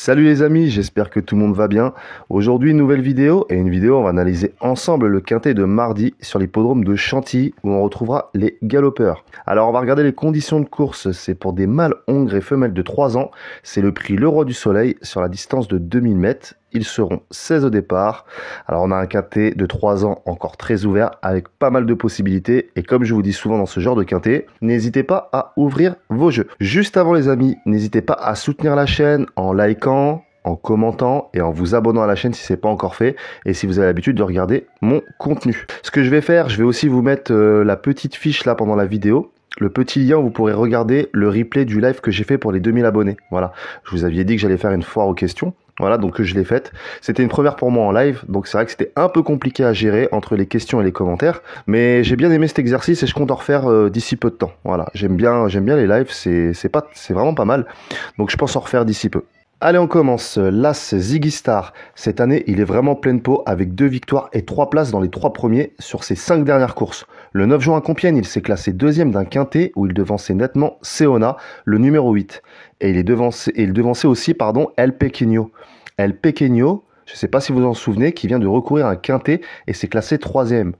Salut les amis, j'espère que tout le monde va bien. Aujourd'hui, une nouvelle vidéo on va analyser ensemble le quintet de mardi sur l'hippodrome de Chantilly où on retrouvera les galopeurs. Alors on va regarder les conditions de course, c'est pour des mâles hongres et femelles de 3 ans. C'est le prix Le Roi du Soleil sur la distance de 2000 mètres. Ils seront 16 au départ. Alors on a un quintet de 3 ans encore très ouvert avec pas mal de possibilités. Et comme je vous dis souvent dans ce genre de quintet, n'hésitez pas à ouvrir vos jeux. Juste avant les amis, n'hésitez pas à soutenir la chaîne en likant, en commentant et en vous abonnant à la chaîne si ce n'est pas encore fait et si vous avez l'habitude de regarder mon contenu. Ce que je vais faire, je vais aussi vous mettre la petite fiche là pendant la vidéo. Le petit lien où vous pourrez regarder le replay du live que j'ai fait pour les 2000 abonnés. Voilà, je vous avais dit que j'allais faire une foire aux questions. Voilà, donc je l'ai faite. C'était une première pour moi en live, donc c'est vrai que c'était un peu compliqué à gérer entre les questions et les commentaires. Mais j'ai bien aimé cet exercice et je compte en refaire d'ici peu de temps. Voilà, j'aime bien les lives, c'est vraiment pas mal. Donc je pense en refaire d'ici peu. Allez, on commence. L'As Ziggy Star. Cette année, il est vraiment pleine peau avec 2 victoires et 3 places dans les 3 premiers sur ses 5 dernières courses. Le 9 juin à Compiègne, il s'est classé deuxième d'un quintet où il devançait nettement Seona, le numéro 8. Et il devançait aussi El Pequeño. El Pequeño, je ne sais pas si vous en souvenez, qui vient de recourir à un quintet et s'est classé 3e.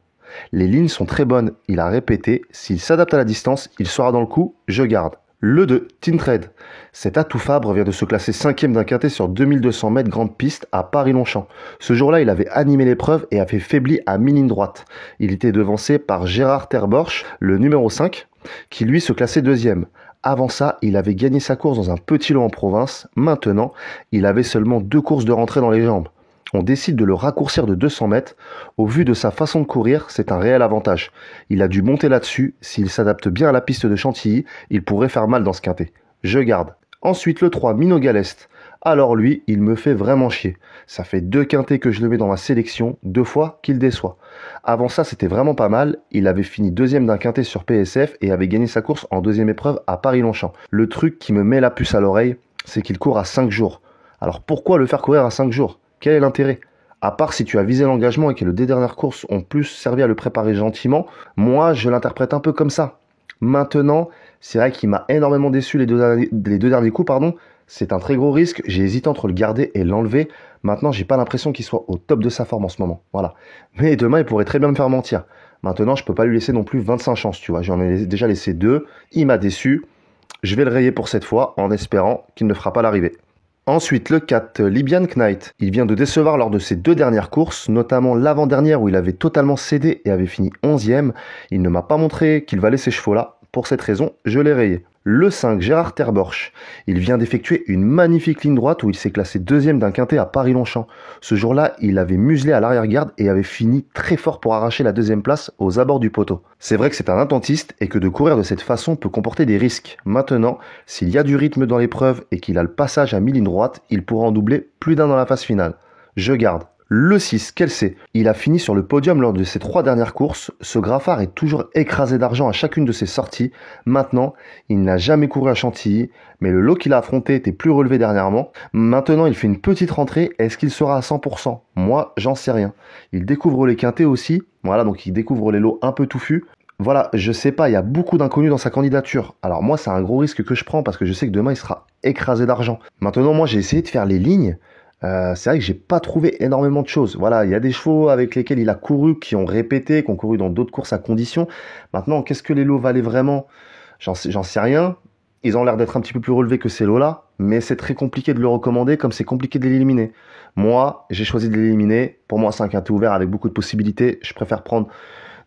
Les lignes sont très bonnes, il a répété, s'il s'adapte à la distance, il sera dans le coup, je garde. Le 2, Tintrade. Cet atout Fabre vient de se classer 5e d'un quintet sur 2200 mètres grande piste à Paris-Longchamp. Ce jour-là, il avait animé l'épreuve et avait faibli à mi-ligne droite. Il était devancé par Gérard Terborch, le numéro 5, qui lui se classait 2e. Avant ça, il avait gagné sa course dans un petit lot en province. Maintenant, il avait seulement 2 courses de rentrée dans les jambes. On décide de le raccourcir de 200 mètres. Au vu de sa façon de courir, c'est un réel avantage. Il a dû monter là-dessus. S'il s'adapte bien à la piste de Chantilly, il pourrait faire mal dans ce quintet. Je garde. Ensuite, le 3, Mino Galest. Alors lui, il me fait vraiment chier. Ça fait 2 quintets que je le mets dans ma sélection, 2 fois qu'il déçoit. Avant ça, c'était vraiment pas mal. Il avait fini 2e d'un quintet sur PSF et avait gagné sa course en 2e épreuve à Paris-Longchamp. Le truc qui me met la puce à l'oreille, c'est qu'il court à 5 jours. Alors pourquoi le faire courir à 5 jours ? Quel est l'intérêt ? À part si tu as visé l'engagement et que les 2 dernières courses ont plus servi à le préparer gentiment, moi je l'interprète un peu comme ça. Maintenant, c'est vrai qu'il m'a énormément déçu les deux derniers coups, C'est un très gros risque, j'ai hésité entre le garder et l'enlever. Maintenant, j'ai pas l'impression qu'il soit au top de sa forme en ce moment. Voilà. Mais demain, il pourrait très bien me faire mentir. Maintenant, je peux pas lui laisser non plus 25 chances, tu vois. J'en ai déjà laissé 2, il m'a déçu. Je vais le rayer pour cette fois en espérant qu'il ne fera pas l'arrivée. Ensuite, le 4, Libyan Knight. Il vient de décevoir lors de ses 2 dernières courses, notamment l'avant-dernière où il avait totalement cédé et avait fini 11e. Il ne m'a pas montré qu'il valait ces chevaux-là. Pour cette raison, je l'ai rayé. Le 5, Gérard Terborch. Il vient d'effectuer une magnifique ligne droite où il s'est classé 2e d'un quintet à Paris-Longchamp. Ce jour-là, il avait muselé à l'arrière-garde et avait fini très fort pour arracher la 2e place aux abords du poteau. C'est vrai que c'est un intentiste et que de courir de cette façon peut comporter des risques. Maintenant, s'il y a du rythme dans l'épreuve et qu'il a le passage à mi-ligne droite, il pourra en doubler plus d'un dans la phase finale. Je garde. Le 6, Kelsey. Il a fini sur le podium lors de ses 3 dernières courses. Ce Graffard est toujours écrasé d'argent à chacune de ses sorties. Maintenant, il n'a jamais couru à Chantilly, mais le lot qu'il a affronté était plus relevé dernièrement. Maintenant, il fait une petite rentrée. Est-ce qu'il sera à 100% ? Moi, j'en sais rien. Il découvre les quintets aussi. Voilà, donc il découvre les lots un peu touffus. Voilà, je sais pas, il y a beaucoup d'inconnus dans sa candidature. Alors moi, c'est un gros risque que je prends parce que je sais que demain, il sera écrasé d'argent. Maintenant, moi, j'ai essayé de faire les lignes. C'est vrai que j'ai pas trouvé énormément de choses. Voilà, il y a des chevaux avec lesquels il a couru, qui ont répété, qui ont couru dans d'autres courses à condition. Maintenant, qu'est-ce que les lots valaient vraiment ? J'en sais rien. Ils ont l'air d'être un petit peu plus relevés que ces lots-là, mais c'est très compliqué de le recommander comme c'est compliqué de l'éliminer. Moi, j'ai choisi de l'éliminer. Pour moi, c'est un quintet ouvert avec beaucoup de possibilités. Je préfère prendre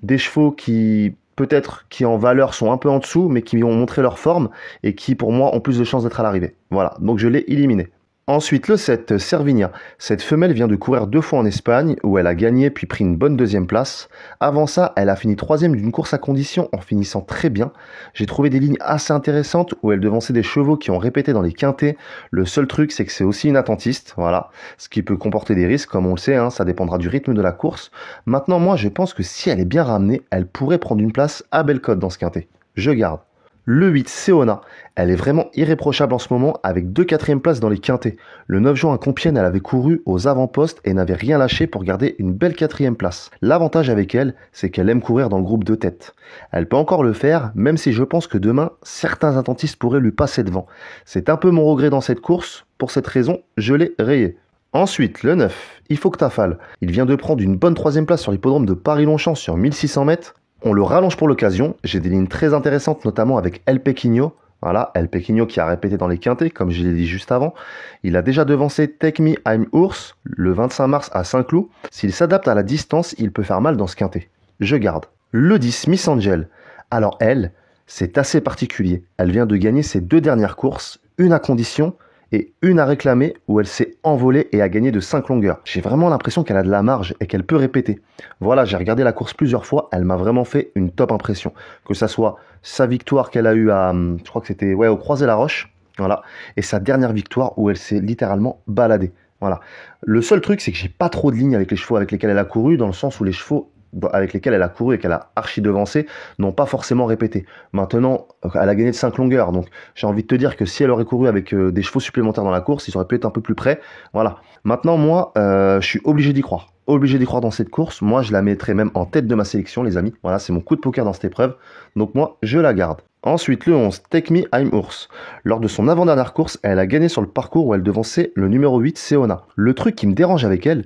des chevaux qui, peut-être, qui en valeur sont un peu en dessous, mais qui ont montré leur forme et qui, pour moi, ont plus de chances d'être à l'arrivée. Voilà, donc je l'ai éliminé. Ensuite, le 7, Servigna. Cette femelle vient de courir 2 fois en Espagne, où elle a gagné puis pris une bonne 2e place. Avant ça, elle a fini 3e d'une course à condition en finissant très bien. J'ai trouvé des lignes assez intéressantes où elle devançait des chevaux qui ont répété dans les quintets. Le seul truc, c'est que c'est aussi une attentiste, voilà. Ce qui peut comporter des risques, comme on le sait, ça dépendra du rythme de la course. Maintenant, moi, je pense que si elle est bien ramenée, elle pourrait prendre une place à Bellecote dans ce quintet. Je garde. Le 8, Seona. Elle est vraiment irréprochable en ce moment avec 2 quatrièmes places dans les quintés. Le 9 juin à Compiègne, elle avait couru aux avant-postes et n'avait rien lâché pour garder une belle 4e place. L'avantage avec elle, c'est qu'elle aime courir dans le groupe de tête. Elle peut encore le faire, même si je pense que demain, certains attentistes pourraient lui passer devant. C'est un peu mon regret dans cette course. Pour cette raison, je l'ai rayé. Ensuite, le 9, Ifoctafal. Il vient de prendre une bonne 3e place sur l'hippodrome de Paris-Longchamp sur 1600 mètres. On le rallonge pour l'occasion. J'ai des lignes très intéressantes, notamment avec El Pequeño. Voilà, El Pequeño qui a répété dans les quintés, comme je l'ai dit juste avant. Il a déjà devancé Take Me I'm Ours le 25 mars à Saint-Cloud. S'il s'adapte à la distance, il peut faire mal dans ce quintet. Je garde. Le 10, Miss Angel. Alors elle, c'est assez particulier. Elle vient de gagner ses 2 dernières courses, une à condition et une à réclamer où elle s'est envolée et a gagné de 5 longueurs. J'ai vraiment l'impression qu'elle a de la marge et qu'elle peut répéter. Voilà, j'ai regardé la course plusieurs fois, elle m'a vraiment fait une top impression. Que ça soit sa victoire qu'elle a eue à, je crois que c'était au Croisé-la-Roche, voilà, et sa dernière victoire où elle s'est littéralement baladée. Voilà. Le seul truc, c'est que j'ai pas trop de lignes avec les chevaux avec lesquels elle a couru, dans le sens où les chevaux avec lesquels elle a couru et qu'elle a archi devancé n'ont pas forcément répété. Maintenant, elle a gagné de 5 longueurs, donc j'ai envie de te dire que si elle aurait couru avec des chevaux supplémentaires dans la course, ils auraient pu être un peu plus près. Voilà. Maintenant, moi, je suis obligé d'y croire. Obligé d'y croire dans cette course. Moi, je la mettrai même en tête de ma sélection, les amis. Voilà, c'est mon coup de poker dans cette épreuve. Donc moi, je la garde. Ensuite, le 11, Take Me I'm Ours. Lors de son avant-dernière course, elle a gagné sur le parcours où elle devançait le numéro 8, Seona. Le truc qui me dérange avec elle,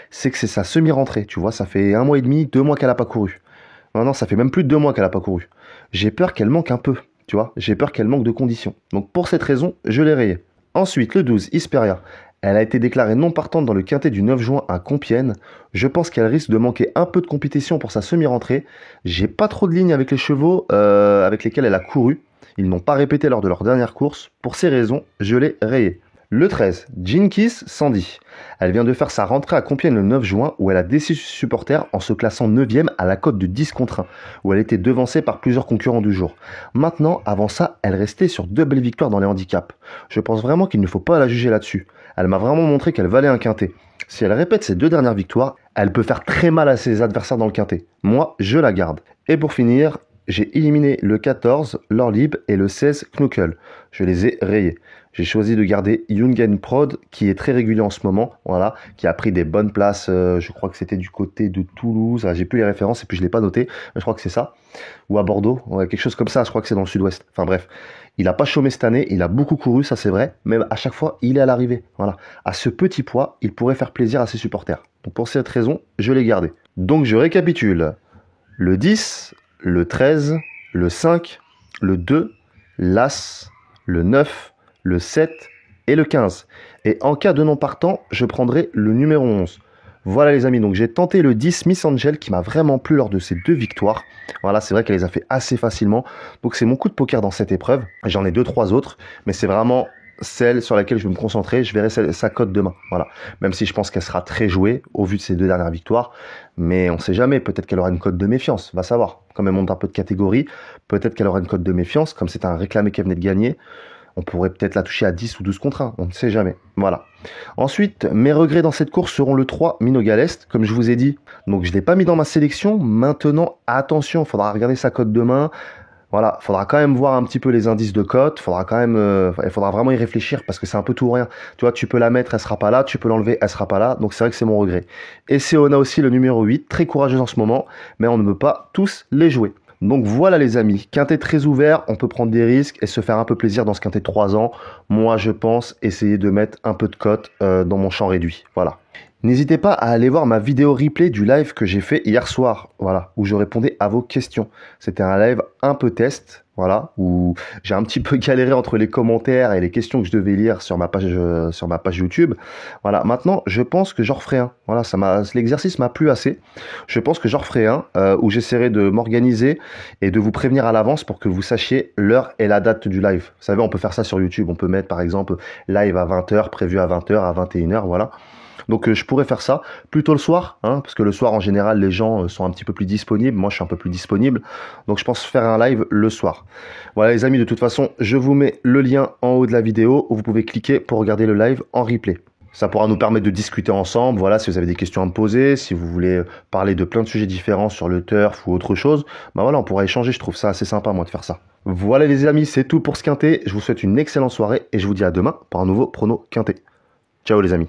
c'est que c'est sa semi-rentrée. Tu vois, ça fait 1 mois et demi, 2 mois qu'elle n'a pas couru. Non, ça fait même plus de 2 mois qu'elle n'a pas couru. J'ai peur qu'elle manque un peu, tu vois. J'ai peur qu'elle manque de conditions. Donc pour cette raison, je l'ai rayée. Ensuite, le 12, Isperia. Elle a été déclarée non partante dans le quintet du 9 juin à Compiègne. Je pense qu'elle risque de manquer un peu de compétition pour sa semi-rentrée. J'ai pas trop de lignes avec les chevaux avec lesquels elle a couru. Ils n'ont pas répété lors de leur dernière course. Pour ces raisons, je l'ai rayée. Le 13, Jinkies Sandy. Elle vient de faire sa rentrée à Compiègne le 9 juin où elle a déçu ses supporters en se classant 9e à la cote de 10 contre 1, où elle était devancée par plusieurs concurrents du jour. Maintenant, avant ça, elle restait sur 2 belles victoires dans les handicaps. Je pense vraiment qu'il ne faut pas la juger là-dessus. Elle m'a vraiment montré qu'elle valait un quintet. Si elle répète ses 2 dernières victoires, elle peut faire très mal à ses adversaires dans le quintet. Moi, je la garde. Et pour finir, j'ai éliminé le 14, Lorlib, et le 16, Knuckle. Je les ai rayés. J'ai choisi de garder Jungen Prod, qui est très régulier en ce moment, voilà, qui a pris des bonnes places, je crois que c'était du côté de Toulouse, j'ai plus les références et puis je ne l'ai pas noté, mais je crois que c'est ça, ou à Bordeaux, ouais, quelque chose comme ça, je crois que c'est dans le sud-ouest, enfin bref. Il n'a pas chômé cette année, il a beaucoup couru, ça c'est vrai, mais à chaque fois, il est à l'arrivée, voilà. À ce petit poids, il pourrait faire plaisir à ses supporters. Donc pour cette raison, je l'ai gardé. Donc je récapitule. Le 10, le 13, le 5, le 2, l'As, le 9, le 7 et le 15. Et en cas de non partant, je prendrai le numéro 11. Voilà les amis, donc j'ai tenté le 10 Miss Angel qui m'a vraiment plu lors de ces 2 victoires. Voilà, c'est vrai qu'elle les a fait assez facilement. Donc c'est mon coup de poker dans cette épreuve. J'en ai 2-3 autres, mais c'est vraiment celle sur laquelle je vais me concentrer. Je verrai sa cote demain. Voilà. Même si je pense qu'elle sera très jouée au vu de ces 2 dernières victoires. Mais on sait jamais, peut-être qu'elle aura une cote de méfiance, va savoir. Comme elle monte un peu de catégorie, peut-être qu'elle aura une cote de méfiance, comme c'est un réclamé qu'elle venait de gagner. On pourrait peut-être la toucher à 10 ou 12 contre 1, on ne sait jamais. Voilà. Ensuite, mes regrets dans cette course seront le 3, Minogalest, comme je vous ai dit. Donc je ne l'ai pas mis dans ma sélection. Maintenant, attention, il faudra regarder sa cote demain. Voilà, il faudra quand même voir un petit peu les indices de cote. Il faudra vraiment y réfléchir parce que c'est un peu tout ou rien. Tu vois, tu peux la mettre, elle sera pas là. Tu peux l'enlever, elle sera pas là. Donc c'est vrai que c'est mon regret. Et Seona aussi, le numéro 8, très courageuse en ce moment. Mais on ne peut pas tous les jouer. Donc voilà les amis, quintet très ouvert, on peut prendre des risques et se faire un peu plaisir dans ce quintet de 3 ans. Moi je pense essayer de mettre un peu de cote dans mon champ réduit, voilà. N'hésitez pas à aller voir ma vidéo replay du live que j'ai fait hier soir, voilà, où je répondais à vos questions. C'était un live un peu test, voilà, où j'ai un petit peu galéré entre les commentaires et les questions que je devais lire sur ma page YouTube. Voilà, maintenant, je pense que j'en referai un. Voilà, l'exercice m'a plu assez. Je pense que j'en referai un où j'essaierai de m'organiser et de vous prévenir à l'avance pour que vous sachiez l'heure et la date du live. Vous savez, on peut faire ça sur YouTube. On peut mettre, par exemple, live à 20h, prévu à 20h, à 21h, voilà. Donc je pourrais faire ça plutôt le soir, hein, parce que le soir en général les gens sont un petit peu plus disponibles, moi je suis un peu plus disponible, donc je pense faire un live le soir. Voilà les amis, de toute façon je vous mets le lien en haut de la vidéo où vous pouvez cliquer pour regarder le live en replay. Ça pourra nous permettre de discuter ensemble, voilà, si vous avez des questions à me poser, si vous voulez parler de plein de sujets différents sur le turf ou autre chose, bah voilà, on pourra échanger, je trouve ça assez sympa moi de faire ça. Voilà les amis, c'est tout pour ce quintet. Je vous souhaite une excellente soirée et je vous dis à demain pour un nouveau prono quintet. Ciao les amis.